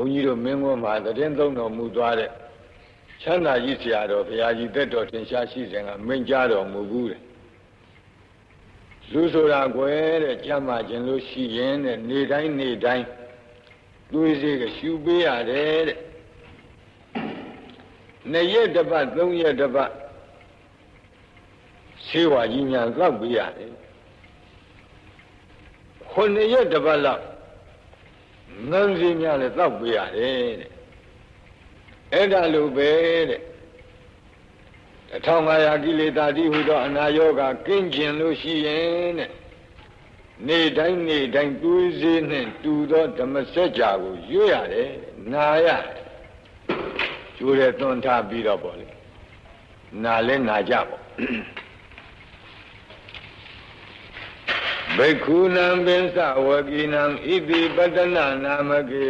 ုန်းကြီးတို့မင်းကွန်းမှာသတင်းသုံးတော်မူသွားတဲ့ချမ်းသာကြီးဆရာတော်ဘုရားကြီးသက်တော်ထင်ရှားရှိစဉ်ကမိန့်ကြားတော်မူဘူးတဲ့လူဆိုတာကွယ်တဲ့ကြမ်းမှခြင်းလို့ရှိရင်တဲ့နေတိုင်းသွေးစေးကရှူပေးရတယ်တဲ့2 ရက်တစ်ပတ်3 ရက်တစ်ပတ်ဆေးဝါးကြီးများသောက်ပေးရတယ်9 ရက်တစ်ပတ်လောက်ငန်းစီများလည်းသောက်ပေးရတယ်တဲ့အဲ့ဒါလိုပဲတဲ့1500ကိလေသာတိဟုသောအနာယောဂကင်းကျင်လို့ရှိရင်တဲ့နေတိုင်းသွေးစေးနဲ့တူသောဓမ္မစကြာကိုရွတ်ရတယ်နာရတယ်ကျိုးတဲ့သွန်ထားပြီးတော့ပေါ့လေနာလဲနာကြပေါ့ဘိက္ခုနံပင်စဝကိနံဣတိပတ္တနာနာမကေ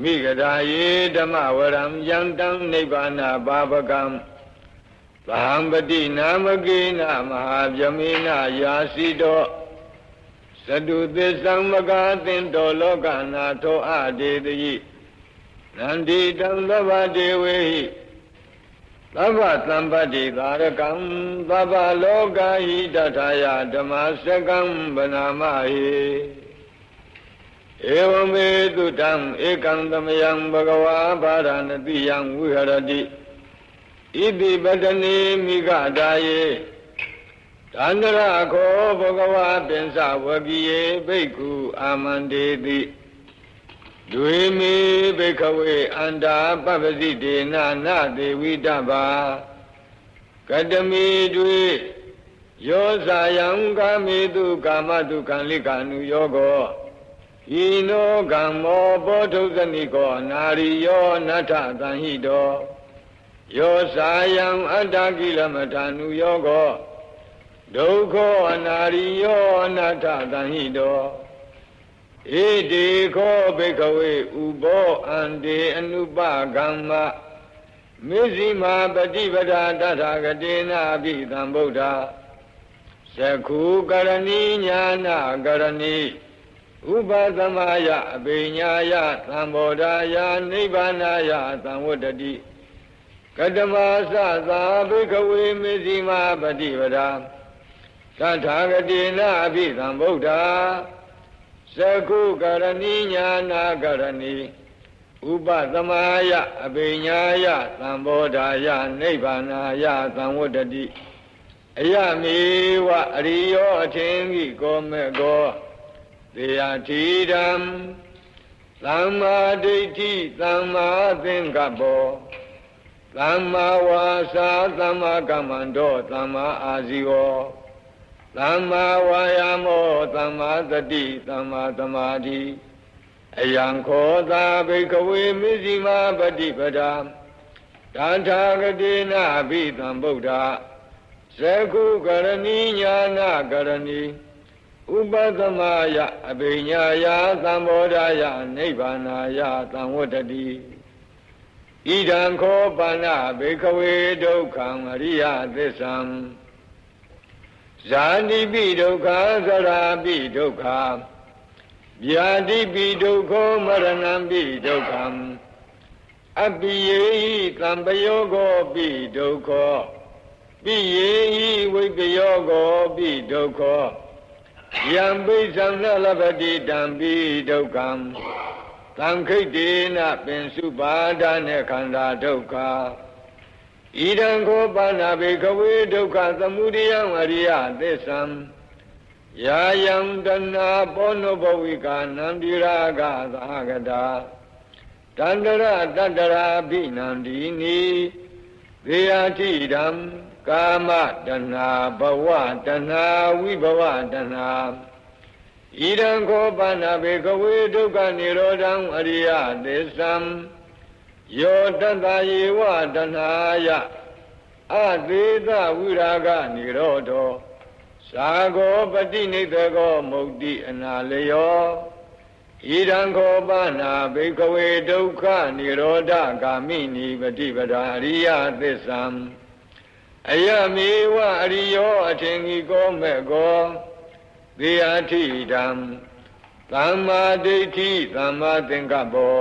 မိဂဒာယေဓမ္မဝရံယံတံနိဗ္ဗာနာပါပကံသဟံပတိနာမကေနမဟာဗြဟ္မေနယာစီတောသတုသစ္ဆံမကာသင်္တောလောကနာထောအဒေတိနန္ဒီတံသဗ္ဗဒေဝေဟိသဗ္ဗသံပတ္တိသာရကံသဗ္ဗလောကဟိတထာယဓမ္မစကံဗနာမဟိဧဝမေတုတံဧကံသမယံဘဂဝါဗာရဏတိယံဝိဟရတိဣတိပတနေမိဂဒါယေတန္တရခောဘဂဝါပင်စဝကိယေဘိက္ခုအာမန္တေတိဒွေမေဘိခဝေအန္တာပပ္ပစိတေနနာသေဝိတ္တဘာကတမေတွေယောဇာယံကာမေတုကာမတုခံလိကာနုယောကောဟိနောကမ္မောဘောဓုဇနိကောနာရိယောနထသံဟိတောယောဇာယံအတ္တကိလမထာနုယောကောဒုက္ခောအနာရိယောအနတ္ထသံဟိတောဣတိခောဘိကဝေဥဘောအန္တေအနုပကမ္မမေဇိမာပฏิပဒာတထာဂတေနာပိသံဗုဒ္ဓသခုကရဏီညာနာကရဏီဥပသမယအဘိညာယသံဘောဓာယနိဗ္ဗာနာယသံဝတ္တတိကတမသသာဘိကဝေမေဇိမာပฏิပဒာတထာဂတေနာပိသံဗုဒ္ဓသကုကရဏီညာနာကရဏီဥပသမယအဘိညာယသံဘောဓာယနိဗ္ဗာနာယသံဝတ္တတိအယမေဝအရိယောအထင်ကြီးကောမေကောသေယတိဓမ္မသမ္မာဒိဋ္ဌိသမ္မာသင်္ကပ္ပောသမ္မာဝါစာသမ္မာကမ္မန္တောသမ္မာအာဇီဝောသမ္မာဝါယာမောသမ္မာသတိသမ္မာသမာဓိအယံခောသာဘိကဝေမစ္စည်းမပฏิပဒာတထာဂတေနဘိသံဗုဒ္ဓသကုကရဏီညာနာကရဏီဥပသမယအဘိညာယသံဘောဓာယနိဗ္ဗာနာယသံဝတ္တတိဣဒံခောပါဏဘိကဝေဒုက္ခံအရိယသစ္ဆံဇာတိပိဒုက္ခသရာပိဒုက္ခဗျာတိပိဒုက္ခမရဏံပိဒုက္ခံအပိယေဟိသံပယောဂောပိဒုက္ခပိယေဟိဝိပယောဂောပိဒုက္ခယံပိသံနလပတိတံပိဒုက္ခံသံခိတ်တေနပင်စုပါဒနဲ့ခန္ဓာဒုက္ခဣဒံခောပါဏဘေကဝေဒုက္ခသမုဒယံအရိယသစ္ဆံယာယံတဏပောနုဘဝိကာနံတိရာဂသာဂတာတန္တရတတ္တရာဘိနန္ဒီနိသေယတိဓမ္မကာမတဏဘဝတဏဝိဘဝတဏဣဒံခောပါဏဘေကဝေဒုက္ခនិရောဓံအရိယသစ္ဆံယောတတ္တယေဝတဏှာယအသေသဝိရာဂនិရောဓောသာဂောပတိနိသကောမုတ်တိအနာလယောဣဒံခောပါဏဘိကဝေဒုက္ခនិရောဓဂာမိနိပฏิပဒာအရိယသစ္ဆံအယမေဝအရိယောအထင်ကြီးကောမေကောသေယထိဓမ္မ သမ္မာဒိဋ္ဌိသမ္မာသင်္ကပ္ပော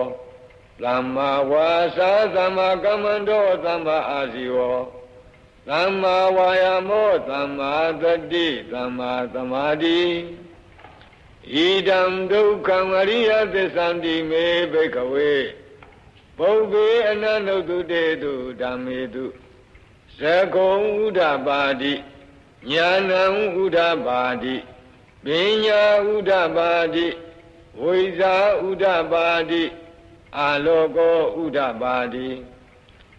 သမ္မာဝါစာသမ္မာကမ္မန္တောသမ္မာအာဇီဝောသမ္မာဝါယာမောသမ္မာသတိသမ္မာသမာဓိဣဒံဒုက္ခံအရိယသစ္ဆန္တိမေဘိကဝေပုဗ္ဗေအနန္တုတုတေတုဓမ္မေတုသကုံဥဒ္ဓပါတိညာဏံဥဒ္ဓပါတိပညာဥဒ္ဓပါတိဝိဇာဥဒ္ဓပါတိအာလောကောဥဒ္ဓပါတိ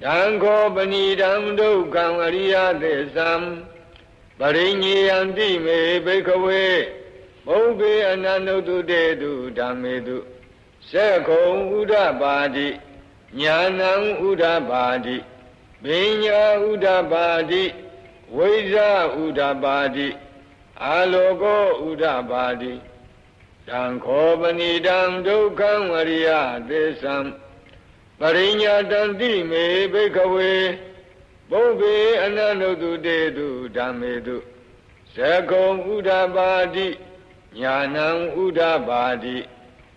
တံခောပဏိတံဒုက္ခံအရိယသစ္ဆံပရိညေယံတိမေဘိကဝေပုဗ္ဗေအနန္တုတုတေတုဓမ္မေတုသကုံဥဒ္ဓပါတိညာဏံဥဒ္ဓပါတိပညာဥဒ္ဓပါတိဝိဇာဥဒ္ဓပါတိအာလောကောဥဒ္ဓပါတိတံခောပဏိတံဒုက္ခံဝရိယသစ္ဆံပရိညာတံတိမေဘိကဝေပုဗ္ဗေအနန္တုတုတေတုဓမ္မေတုသကုံဥဒ္ဓပါတိညာဏံဥဒ္ဓပါတိ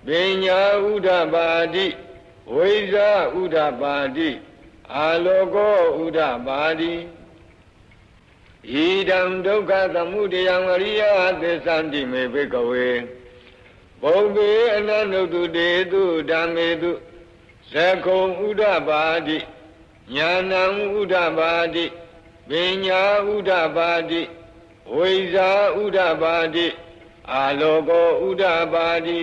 ပညာဥဒ္ဓပါတိဝိဇာဥဒ္ဓပါတိအာလောကောဥဒ္ဓပါတိဣဒံဒုက္ခသမုဒယံအရိယသစ္ဆန္တိမေဘိကဝေပုဗ္ဗေအနန္တုတုတေတုဓမ္မေတုသကုံဥဒ္ဓပါတိညာဏံဥဒ္ဓပါတိပညာဥဒ္ဓပါတိဝိဇာဥဒ္ဓပါတိအာလောကောဥဒ္ဓပါတိ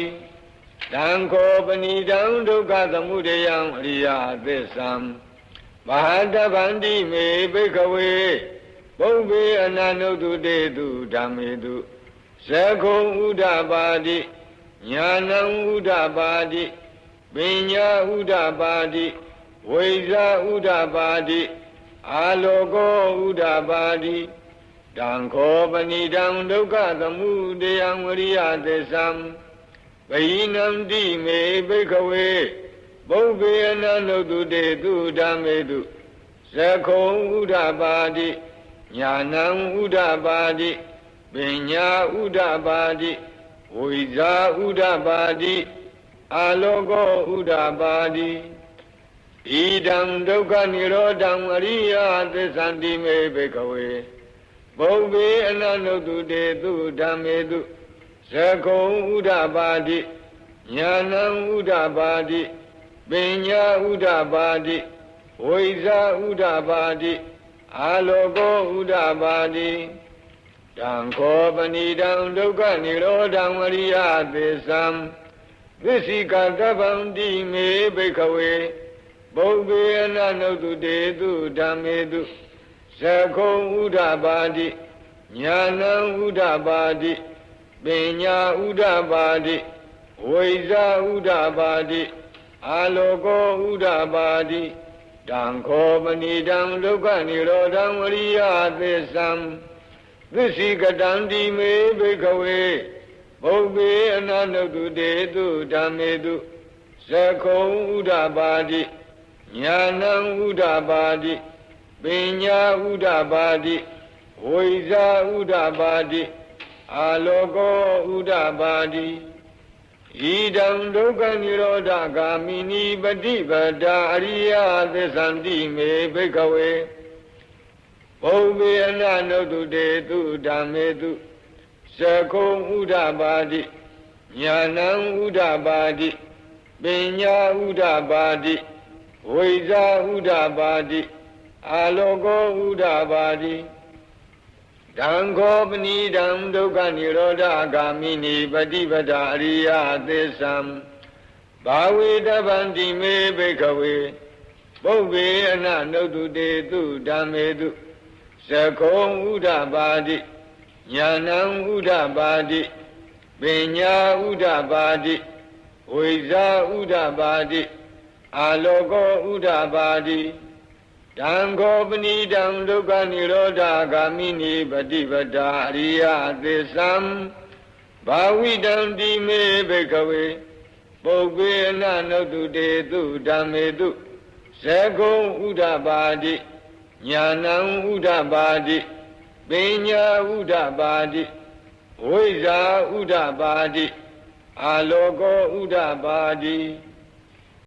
တံခောပဏိတံဒုက္ခသမုဒယံအရိယသစ္ဆံမဟာတဗန္တိမေဘိကဝေပုဗ္ဗေအနန္တုတုတေတုဓမ္မေတုသကုံဥဒ္ဓပါတိညာဏံဥဒ္ဓပါတိပညာဥဒ္ဓပါတိဝိဇာဥဒ္ဓပါတိအာလောကောဥဒ္ဓပါတိတံခောပဏိတံဒုက္ခသမုဒယံဝရိယသစ္ဆံဘိနံတိမေဘိကဝေပုဗ္ဗေအနန္တုတုတေတုဓမ္မေတုသကုံဥဒ္ဓပါတိညာဏံဥဒ္ဓပါတိပညာဥဒ္ဓပါတိဝိဇာဥဒ္ဓပါတိအာလောကောဥဒ္ဓပါတိဣဒံဒုက္ခនិရောဓံအရိယသစ္ဆန္တိမေဘိကဝေပုဗ္ဗေအနန္တုတုတေတုဓမ္မေတုသကုံဥဒ္ဓပါတိညာဏံဥဒ္ဓပါတိပညာဥဒ္ဓပါတိဝိဇာဥဒ္ဓပါတိအာလောကောဥဒ္ဓပါတိတံခောပဏိတံဒုက္ခនិရောဓံအရိယသစ္ဆံသစ္စိကတဗ္ဗံတိမေဘိကဝေပုဗ္ဗေအနန္တုတုတေတုဓမ္မေတုသကုံဥဒ္ဓပါတိညာဏံဥဒ္ဓပါတိပညာဥဒ္ဓပါတိဝိဇာဥဒ္ဓပါတိအာလောကောဥဒ္ဓပါတိတံခောပဏိတံဒုက္ခនិရောဓံအရိယသစ္ဆံသစ္စိကတံတိမေဘိကဝေပုဗ္ဗေအနန္တုတုတေတုဓမ္မေတုသကုံဥဒ္ဓပါတိညာဏံဥဒ္ဓပါတိပညာဥဒ္ဓပါတိဝိဇာဥဒ္ဓပါတိအာလောကောဥဒ္ဓပါတိဣဒံဒုက္ခនិရောဓဂာမိနိပฏิပဒါအရိယသစ္ဆန္တိမေဘိကဝေပုဗ္ဗေအနန္တုတုတေတုဓမ္မေတုသကုံဥဒ္ဓပါတိညာဏံဥဒ္ဓပါတိပညာဥဒ္ဓပါတိဝိဇာဥဒ္ဓပါတိအာလောကောဥဒ္ဓပါတိတံခောပဏိတံဒုက္ခនិရောဓဂာမိနိပฏิပဒါအရိယသစ္ဆံဘာဝေတဗန္တိမေဘိကဝေပုဗ္ဗေအနန္တုတုတေတုဓမ္မေတုသကုံဥဒ္ဓပါတိညာဏံဥဒ္ဓပါတိပညာဥဒ္ဓပါတိဝိဇာဥဒ္ဓပါတိအာလောကောဥဒ္ဓပါတိတံခောပဏိတံဒုက္ခនិရောဓဂာမိနိပฏิပဒါအရိယသစ္ဆံဘာဝိတံတိမေဘိကဝေပုဗ္ဗေအနန္တုတုတေတုဓမ္မေတုသကုံဥဒ္ဓပါတိညာဏံဥဒ္ဓပါတိပညာဥဒ္ဓပါတိဝိဇာဥဒ္ဓပါတိ အာလောကောဥဒ္ဓပါတိ